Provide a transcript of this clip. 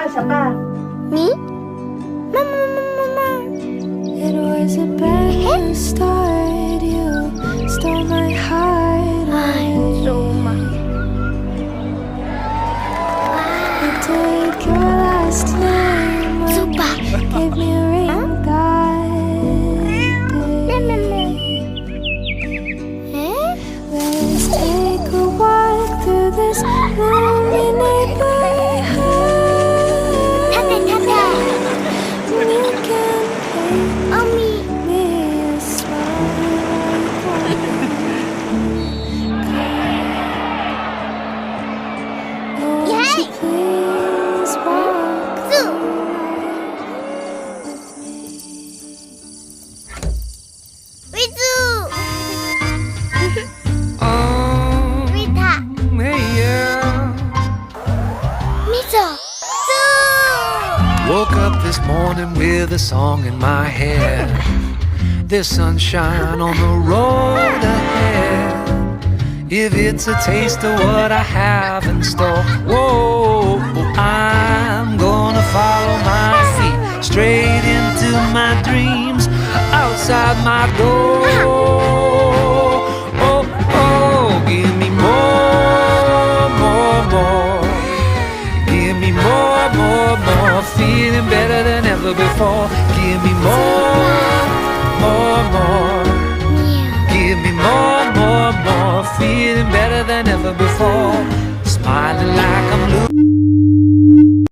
Siapa? Me? Mama. It was a brand new start. You stole my heart away. You took your last name when you gave me a ring that day. Let's take a walk through this lonely neighborhood. You can paint me a smile. Won't you please walk through with me? Woke up this morning with a song in my head. There's sunshine on the road ahead. If it's a taste of what I have in store, whoa, I'm gonna follow my feet straight into my dreams, outside my door. Oh, give me more. Give me more. Feeling better than ever before. Give me more. Give me more. Feeling better than ever before. Smiling like I'm losing.